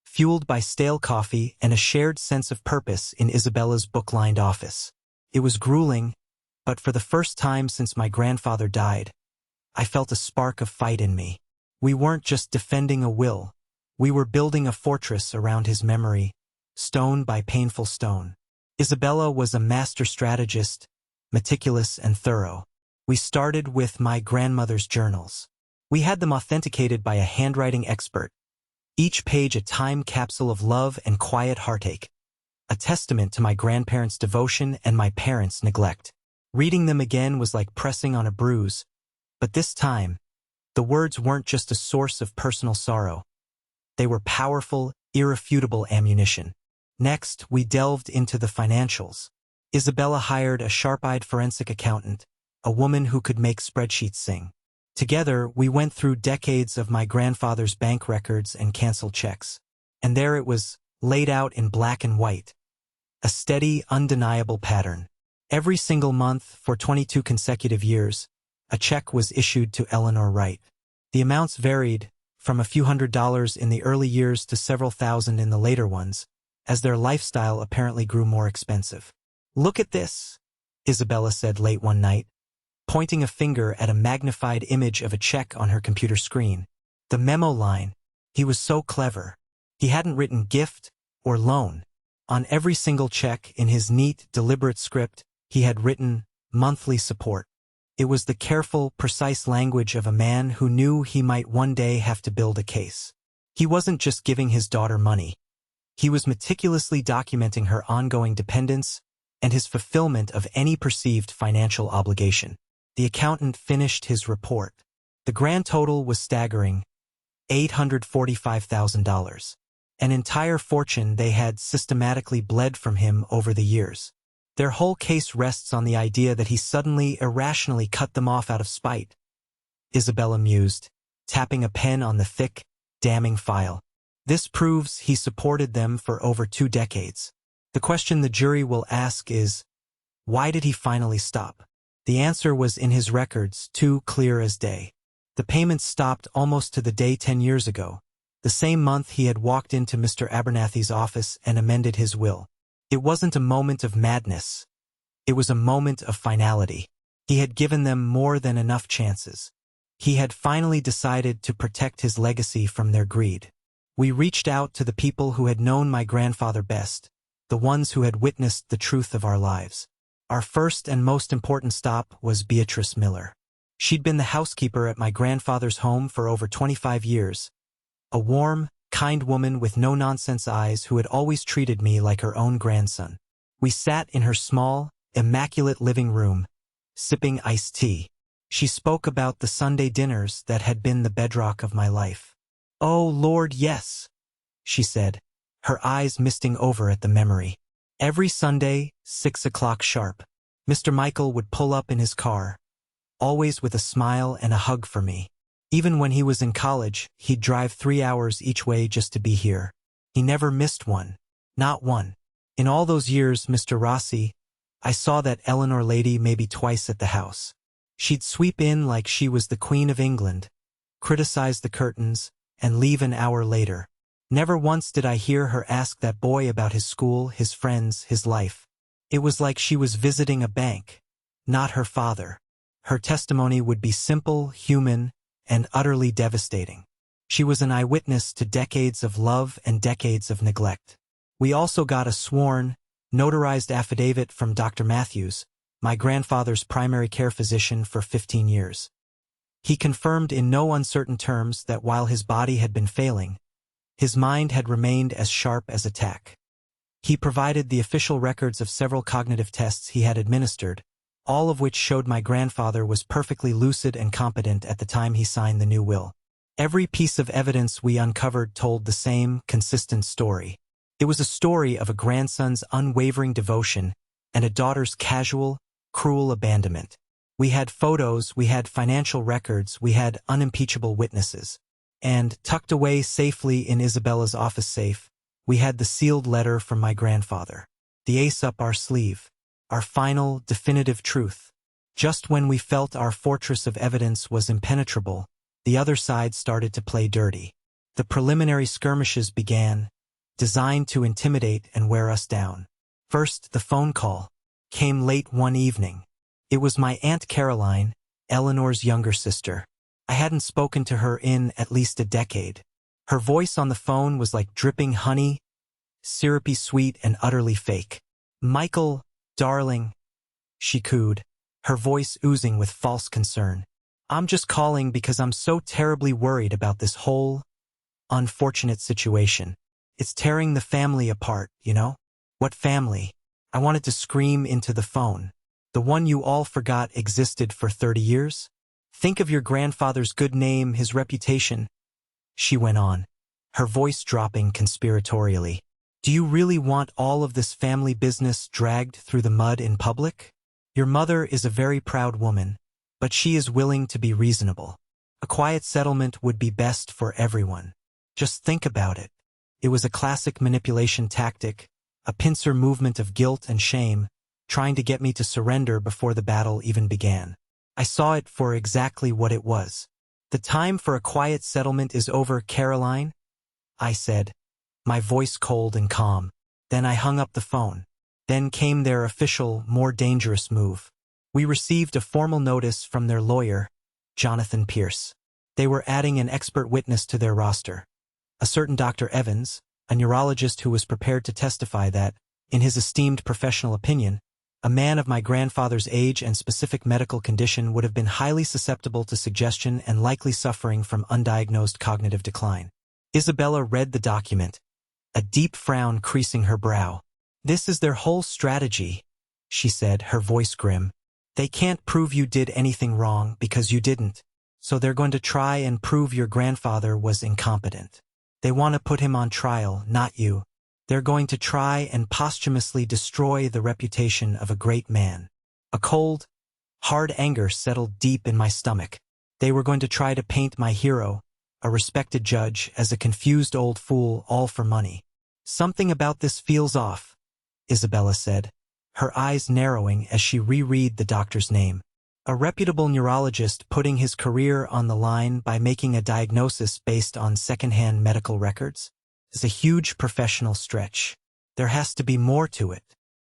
fueled by stale coffee and a shared sense of purpose in Isabella's book-lined office. It was grueling, but for the first time since my grandfather died, I felt a spark of fight in me. We weren't just defending a will, we were building a fortress around his memory, stone by painful stone. Isabella was a master strategist, meticulous and thorough. We started with my grandmother's journals. We had them authenticated by a handwriting expert, each page a time capsule of love and quiet heartache, a testament to my grandparents' devotion and my parents' neglect. Reading them again was like pressing on a bruise, but this time, the words weren't just a source of personal sorrow. They were powerful, irrefutable ammunition. Next, we delved into the financials. Isabella hired a sharp-eyed forensic accountant, a woman who could make spreadsheets sing. Together, we went through decades of my grandfather's bank records and canceled checks. And there it was, laid out in black and white. A steady, undeniable pattern. Every single month, for 22 consecutive years, a check was issued to Eleanor Wright. The amounts varied, from a few $100s in the early years to several thousand in the later ones, as their lifestyle apparently grew more expensive. Look at this, Isabella said late one night, pointing a finger at a magnified image of a check on her computer screen. The memo line, he was so clever. He hadn't written gift or loan. On every single check in his neat, deliberate script, he had written monthly support. It was the careful, precise language of a man who knew he might one day have to build a case. He wasn't just giving his daughter money. He was meticulously documenting her ongoing dependence and his fulfillment of any perceived financial obligation. The accountant finished his report. The grand total was staggering, $845,000. An entire fortune they had systematically bled from him over the years. Their whole case rests on the idea that he suddenly, irrationally cut them off out of spite. Isabella mused, tapping a pen on the thick, damning file. This proves he supported them for over 2 decades. The question the jury will ask is, why did he finally stop? The answer was in his records, too clear as day. The payments stopped almost to the day 10 years ago, the same month he had walked into Mr. Abernathy's office and amended his will. It wasn't a moment of madness. It was a moment of finality. He had given them more than enough chances. He had finally decided to protect his legacy from their greed. We reached out to the people who had known my grandfather best, the ones who had witnessed the truth of our lives. Our first and most important stop was Beatrice Miller. She'd been the housekeeper at my grandfather's home for over 25 years, a warm, kind woman with no-nonsense eyes who had always treated me like her own grandson. We sat in her small, immaculate living room, sipping iced tea. She spoke about the Sunday dinners that had been the bedrock of my life. "Oh, Lord, yes," she said, her eyes misting over at the memory. Every Sunday, 6 o'clock sharp, Mr. Michael would pull up in his car, always with a smile and a hug for me. Even when he was in college, he'd drive 3 hours each way just to be here. He never missed one. Not one. In all those years, Mr. Rossi, I saw that Eleanor lady maybe twice at the house. She'd sweep in like she was the Queen of England, criticize the curtains, and leave an hour later. Never once did I hear her ask that boy about his school, his friends, his life. It was like she was visiting a bank, not her father. Her testimony would be simple, human, and utterly devastating. She was an eyewitness to decades of love and decades of neglect. We also got a sworn, notarized affidavit from Dr. Matthews, my grandfather's primary care physician for 15 years. He confirmed in no uncertain terms that while his body had been failing, his mind had remained as sharp as a tack. He provided the official records of several cognitive tests he had administered, all of which showed my grandfather was perfectly lucid and competent at the time he signed the new will. Every piece of evidence we uncovered told the same, consistent story. It was a story of a grandson's unwavering devotion and a daughter's casual, cruel abandonment. We had photos, we had financial records, we had unimpeachable witnesses. And, tucked away safely in Isabella's office safe, we had the sealed letter from my grandfather. The ace up our sleeve. Our final, definitive truth. Just when we felt our fortress of evidence was impenetrable, the other side started to play dirty. The preliminary skirmishes began, designed to intimidate and wear us down. First, the phone call came late one evening. It was my Aunt Caroline, Eleanor's younger sister. I hadn't spoken to her in at least a decade. Her voice on the phone was like dripping honey, syrupy sweet and utterly fake. "Michael, darling," she cooed, her voice oozing with false concern. "I'm just calling because I'm so terribly worried about this whole unfortunate situation. It's tearing the family apart, you know?" "What family?" I wanted to scream into the phone. "The one you all forgot existed for 30 years? Think of your grandfather's good name, his reputation," she went on, her voice dropping conspiratorially. "Do you really want all of this family business dragged through the mud in public? Your mother is a very proud woman, but she is willing to be reasonable. A quiet settlement would be best for everyone. Just think about it." It was a classic manipulation tactic, a pincer movement of guilt and shame, trying to get me to surrender before the battle even began. I saw it for exactly what it was. "The time for a quiet settlement is over, Caroline," I said, my voice cold and calm. Then I hung up the phone. Then came their official, more dangerous move. We received a formal notice from their lawyer, Jonathan Pierce. They were adding an expert witness to their roster. A certain Dr. Evans, a neurologist who was prepared to testify that, in his esteemed professional opinion, a man of my grandfather's age and specific medical condition would have been highly susceptible to suggestion and likely suffering from undiagnosed cognitive decline. Isabella read the document, a deep frown creasing her brow. "This is their whole strategy," she said, her voice grim. They can't prove you did anything wrong because you didn't, so they're going to try and prove your grandfather was incompetent. They want to put him on trial, not you. They're going to try and posthumously destroy the reputation of a great man. A cold, hard anger settled deep in my stomach. They were going to try to paint my hero, a respected judge, as a confused old fool, all for money. Something about this feels off, Isabella said, her eyes narrowing as she reread the doctor's name. A reputable neurologist putting his career on the line by making a diagnosis based on second-hand medical records is a huge professional stretch. There has to be more to it.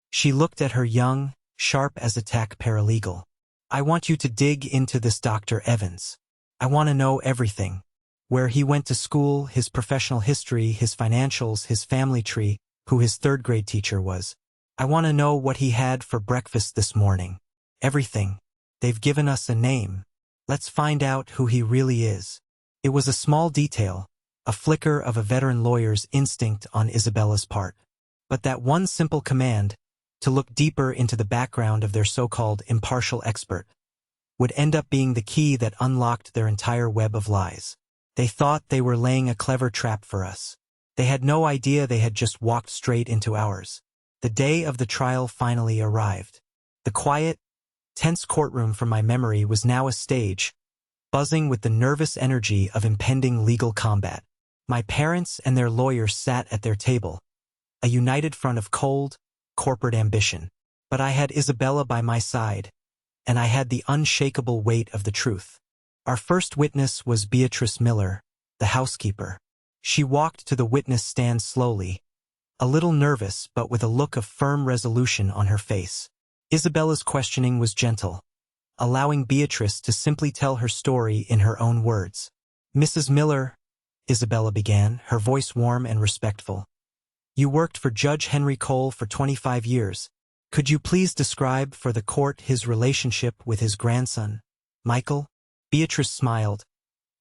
She looked at her young, sharp-as-a-tack paralegal. I want you to dig into this Dr. Evans. I want to know everything. Where he went to school, his professional history, his financials, his family tree, who his third-grade teacher was. I want to know what he had for breakfast this morning. Everything. They've given us a name. Let's find out who he really is. It was a small detail, a flicker of a veteran lawyer's instinct on Isabella's part. But that one simple command, to look deeper into the background of their so-called impartial expert, would end up being the key that unlocked their entire web of lies. They thought they were laying a clever trap for us. They had no idea they had just walked straight into ours. The day of the trial finally arrived. The quiet, tense courtroom from my memory was now a stage, buzzing with the nervous energy of impending legal combat. My parents and their lawyers sat at their table, a united front of cold, corporate ambition. But I had Isabella by my side, and I had the unshakable weight of the truth. Our first witness was Beatrice Miller, the housekeeper. She walked to the witness stand slowly, a little nervous but with a look of firm resolution on her face. Isabella's questioning was gentle, allowing Beatrice to simply tell her story in her own words. Mrs. Miller, Isabella began, her voice warm and respectful. You worked for Judge Henry Cole for 25 years. Could you please describe for the court his relationship with his grandson, Michael? Beatrice smiled,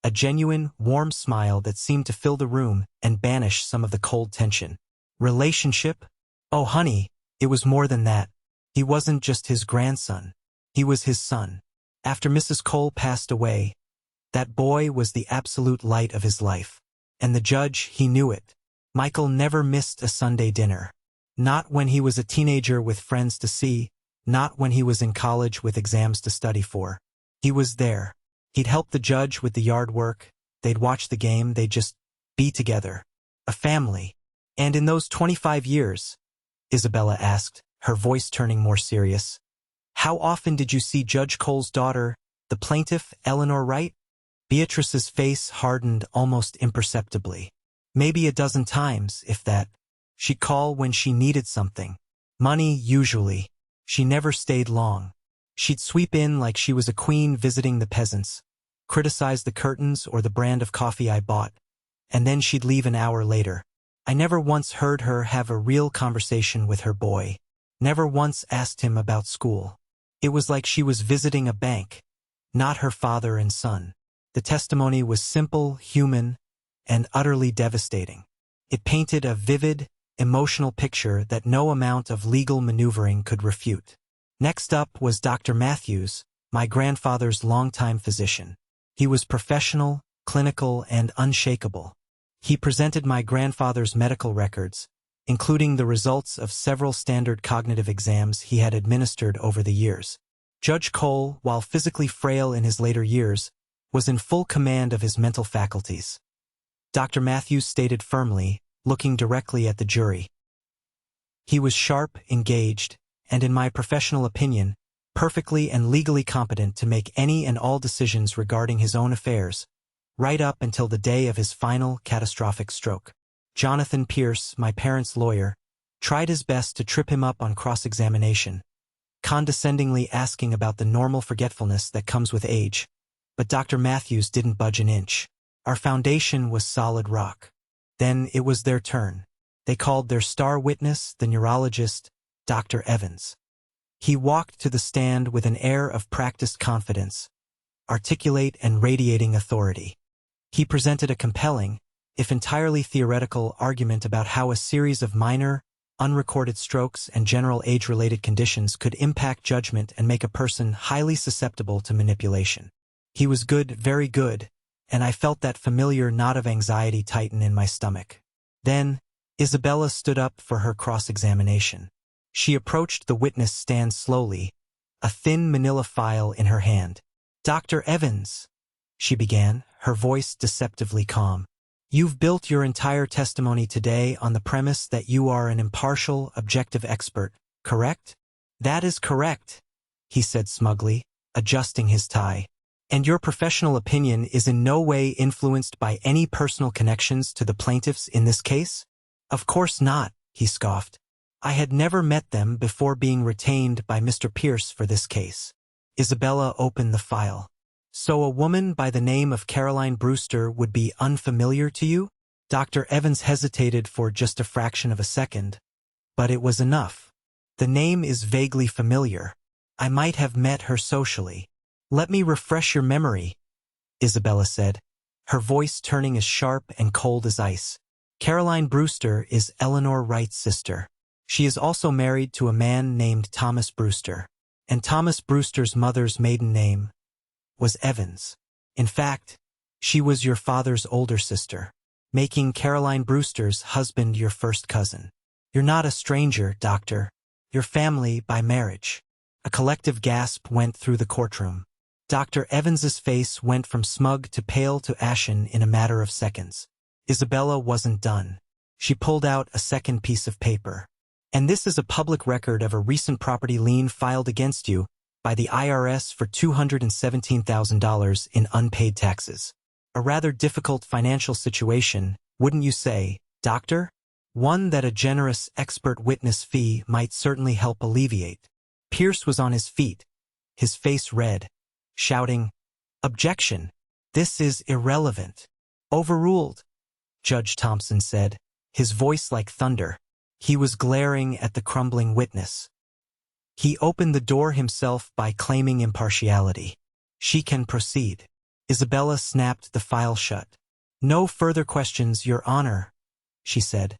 a genuine, warm smile that seemed to fill the room and banish some of the cold tension. Relationship? Oh, honey, it was more than that. He wasn't just his grandson. He was his son. After Mrs. Cole passed away, that boy was the absolute light of his life. And the judge, he knew it. Michael never missed a Sunday dinner. Not when he was a teenager with friends to see, not when he was in college with exams to study for. He was there. He'd help the judge with the yard work. They'd watch the game. They'd just be together. A family. And in those 25 years, Isabella asked, her voice turning more serious, how often did you see Judge Cole's daughter, the plaintiff, Eleanor Wright? Beatrice's face hardened almost imperceptibly. Maybe a dozen times, if that. She'd call when she needed something. Money, usually. She never stayed long. She'd sweep in like she was a queen visiting the peasants, criticize the curtains or the brand of coffee I bought, and then she'd leave an hour later. I never once heard her have a real conversation with her boy. Never once asked him about school. It was like she was visiting a bank, not her father and son. The testimony was simple, human, and utterly devastating. It painted a vivid, emotional picture that no amount of legal maneuvering could refute. Next up was Dr. Matthews, my grandfather's longtime physician. He was professional, clinical, and unshakable. He presented my grandfather's medical records, including the results of several standard cognitive exams he had administered over the years. Judge Cole, while physically frail in his later years, was in full command of his mental faculties. Dr. Matthews stated firmly, looking directly at the jury. He was sharp, engaged, and in my professional opinion, perfectly and legally competent to make any and all decisions regarding his own affairs, right up until the day of his final catastrophic stroke. Jonathan Pierce, my parents' lawyer, tried his best to trip him up on cross-examination, condescendingly asking about the normal forgetfulness that comes with age, but Dr. Matthews didn't budge an inch. Our foundation was solid rock. Then it was their turn. They called their star witness, the neurologist, Dr. Evans. He walked to the stand with an air of practiced confidence, articulate and radiating authority. He presented a compelling, if entirely theoretical, argument about how a series of minor, unrecorded strokes, and general age-related conditions could impact judgment and make a person highly susceptible to manipulation. He was good, very good, and I felt that familiar knot of anxiety tighten in my stomach. Then, Isabella stood up for her cross-examination. She approached the witness stand slowly, a thin manila file in her hand. "Dr. Evans," she began, her voice deceptively calm. "You've built your entire testimony today on the premise that you are an impartial, objective expert, correct?" "That is correct," he said smugly, adjusting his tie. "And your professional opinion is in no way influenced by any personal connections to the plaintiffs in this case?" "Of course not," he scoffed. "I had never met them before being retained by Mr. Pierce for this case." Isabella opened the file. "So a woman by the name of Caroline Brewster would be unfamiliar to you?" Dr. Evans hesitated for just a fraction of a second, but it was enough. "The name is vaguely familiar. I might have met her socially." "Let me refresh your memory," Isabella said, her voice turning as sharp and cold as ice. "Caroline Brewster is Eleanor Wright's sister. She is also married to a man named Thomas Brewster, and Thomas Brewster's mother's maiden name was Evans. In fact, she was your father's older sister, making Caroline Brewster's husband your first cousin. You're not a stranger, Doctor. You're family by marriage." A collective gasp went through the courtroom. Dr. Evans's face went from smug to pale to ashen in a matter of seconds. Isabella wasn't done. She pulled out a second piece of paper. "And this is a public record of a recent property lien filed against you by the IRS for $217,000 in unpaid taxes. A rather difficult financial situation, wouldn't you say, Doctor? One that a generous expert witness fee might certainly help alleviate." Pierce was on his feet, his face red, shouting, "Objection! This is irrelevant." "Overruled," Judge Thompson said, his voice like thunder. He was glaring at the crumbling witness. He opened the door himself by claiming impartiality. "She can proceed." Isabella snapped the file shut. "No further questions, Your Honor," she said,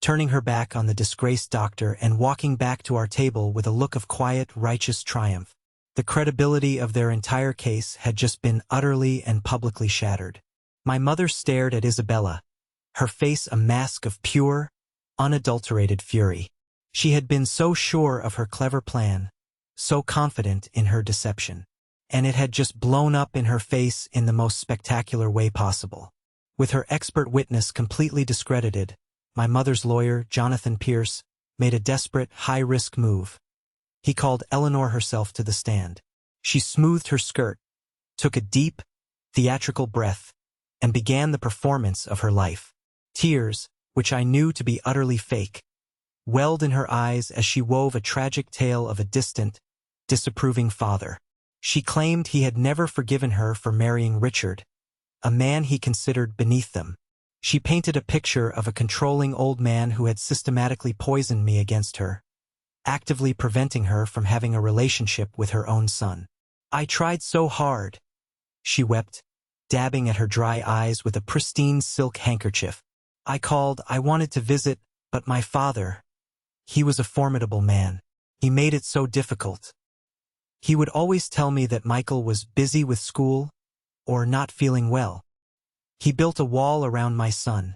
turning her back on the disgraced doctor and walking back to our table with a look of quiet, righteous triumph. The credibility of their entire case had just been utterly and publicly shattered. My mother stared at Isabella, her face a mask of pure, unadulterated fury. She had been so sure of her clever plan, so confident in her deception, and it had just blown up in her face in the most spectacular way possible. With her expert witness completely discredited, my mother's lawyer, Jonathan Pierce, made a desperate, high-risk move. He called Eleanor herself to the stand. She smoothed her skirt, took a deep, theatrical breath, and began the performance of her life. Tears, which I knew to be utterly fake, welled in her eyes as she wove a tragic tale of a distant, disapproving father. She claimed he had never forgiven her for marrying Richard, a man he considered beneath them. She painted a picture of a controlling old man who had systematically poisoned me against her, actively preventing her from having a relationship with her own son. "I tried so hard," she wept, dabbing at her dry eyes with a pristine silk handkerchief. "I called, I wanted to visit, but my father, he was a formidable man. He made it so difficult. He would always tell me that Michael was busy with school or not feeling well. He built a wall around my son,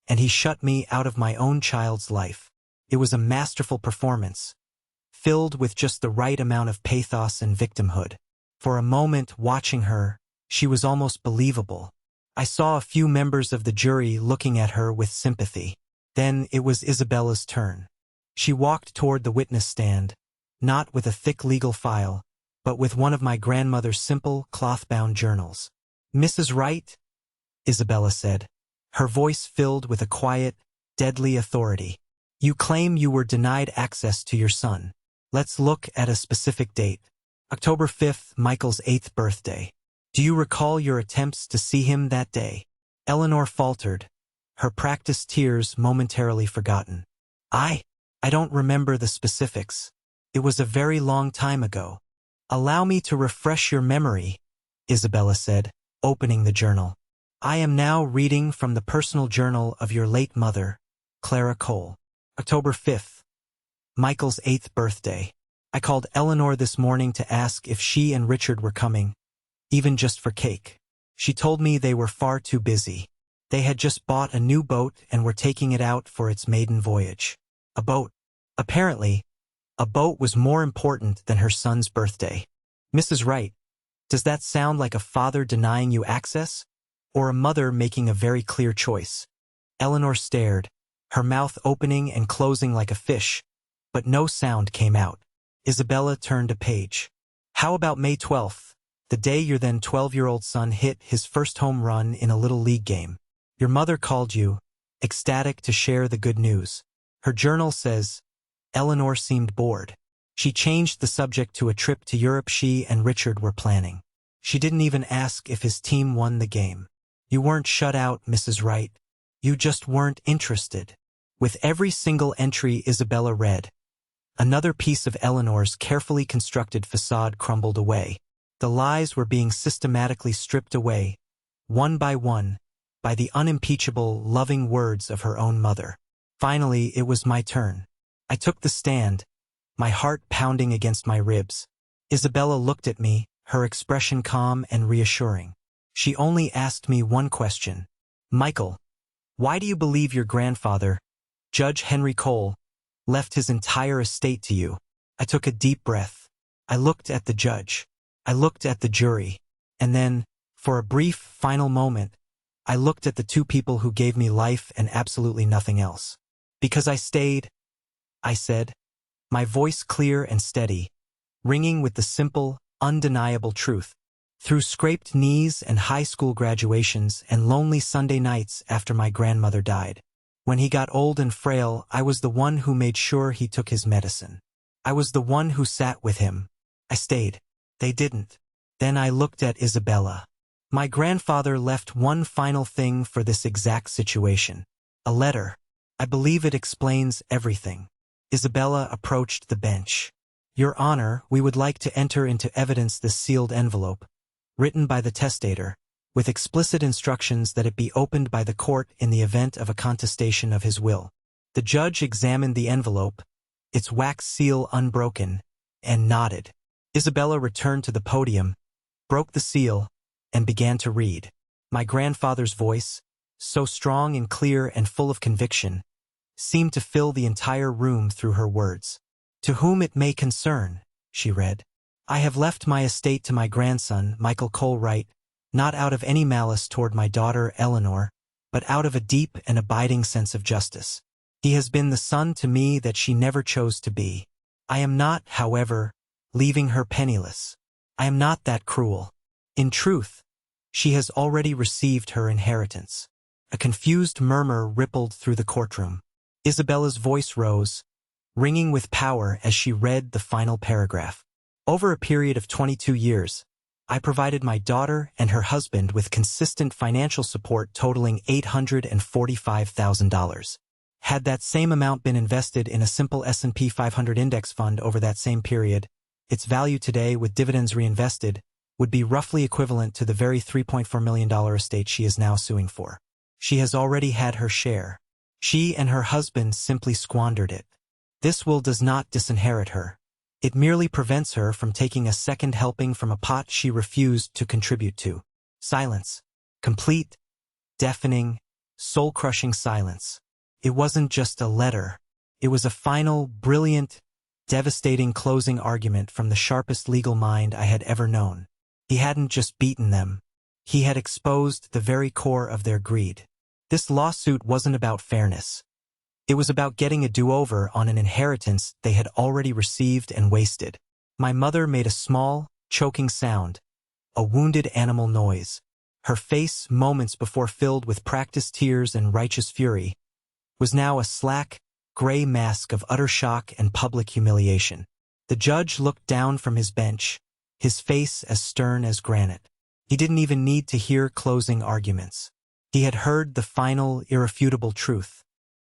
and he shut me out of my own child's life." It was a masterful performance, filled with just the right amount of pathos and victimhood. For a moment, watching her, she was almost believable. I saw a few members of the jury looking at her with sympathy. Then it was Isabella's turn. She walked toward the witness stand, not with a thick legal file, but with one of my grandmother's simple, cloth-bound journals. "Mrs. Wright," Isabella said, her voice filled with a quiet, deadly authority. "You claim you were denied access to your son. Let's look at a specific date. October 5th, Michael's 8th birthday. Do you recall your attempts to see him that day?" Eleanor faltered, her practiced tears momentarily forgotten. I don't remember the specifics. It was a very long time ago." "Allow me to refresh your memory," Isabella said, opening the journal. "I am now reading from the personal journal of your late mother, Clara Cole. October 5th, Michael's 8th birthday. I called Eleanor this morning to ask if she and Richard were coming, even just for cake. She told me they were far too busy. They had just bought a new boat and were taking it out for its maiden voyage. A boat. Apparently, a boat was more important than her son's birthday. Mrs. Wright, does that sound like a father denying you access? Or a mother making a very clear choice? Eleanor stared, her mouth opening and closing like a fish, but no sound came out. Isabella turned a page. How about May 12th, the day your then 12-year-old son hit his first home run in a little league game? Your mother called you, ecstatic to share the good news. Her journal says, Eleanor seemed bored. She changed the subject to a trip to Europe she and Richard were planning. She didn't even ask if his team won the game. You weren't shut out, Mrs. Wright. You just weren't interested. With every single entry Isabella read, another piece of Eleanor's carefully constructed facade crumbled away. The lies were being systematically stripped away, one, by the unimpeachable, loving words of her own mother. Finally, it was my turn. I took the stand, my heart pounding against my ribs. Isabella looked at me, her expression calm and reassuring. She only asked me one question. Michael, why do you believe your grandfather, Judge Henry Cole, left his entire estate to you? I took a deep breath. I looked at the judge. I looked at the jury. And then, for a brief, final moment, I looked at the two people who gave me life and absolutely nothing else. Because I stayed, I said, my voice clear and steady, ringing with the simple, undeniable truth. Through scraped knees and high school graduations and lonely Sunday nights after my grandmother died. When he got old and frail, I was the one who made sure he took his medicine. I was the one who sat with him. I stayed. They didn't. Then I looked at Isabella. My grandfather left one final thing for this exact situation. A letter. I believe it explains everything. Isabella approached the bench. Your Honor, we would like to enter into evidence this sealed envelope, written by the testator, with explicit instructions that it be opened by the court in the event of a contestation of his will. The judge examined the envelope, its wax seal unbroken, and nodded. Isabella returned to the podium, broke the seal, and began to read. My grandfather's voice, so strong and clear and full of conviction, seemed to fill the entire room through her words. To whom it may concern, she read, I have left my estate to my grandson, Michael Cole Wright, not out of any malice toward my daughter, Eleanor, but out of a deep and abiding sense of justice. He has been the son to me that she never chose to be. I am not, however, leaving her penniless. I am not that cruel. In truth, she has already received her inheritance. A confused murmur rippled through the courtroom. Isabella's voice rose, ringing with power as she read the final paragraph. Over a period of 22 years, I provided my daughter and her husband with consistent financial support totaling $845,000. Had that same amount been invested in a simple S&P 500 index fund over that same period, its value today, with dividends reinvested, would be roughly equivalent to the very $3.4 million estate she is now suing for. She has already had her share. She and her husband simply squandered it. This will does not disinherit her. It merely prevents her from taking a second helping from a pot she refused to contribute to. Silence. Complete, deafening, soul-crushing silence. It wasn't just a letter. It was a final, brilliant, devastating closing argument from the sharpest legal mind I had ever known. He hadn't just beaten them. He had exposed the very core of their greed. This lawsuit wasn't about fairness. It was about getting a do-over on an inheritance they had already received and wasted. My mother made a small, choking sound, a wounded animal noise. Her face, moments before filled with practiced tears and righteous fury, was now a slack, gray mask of utter shock and public humiliation. The judge looked down from his bench, his face as stern as granite. He didn't even need to hear closing arguments. He had heard the final, irrefutable truth.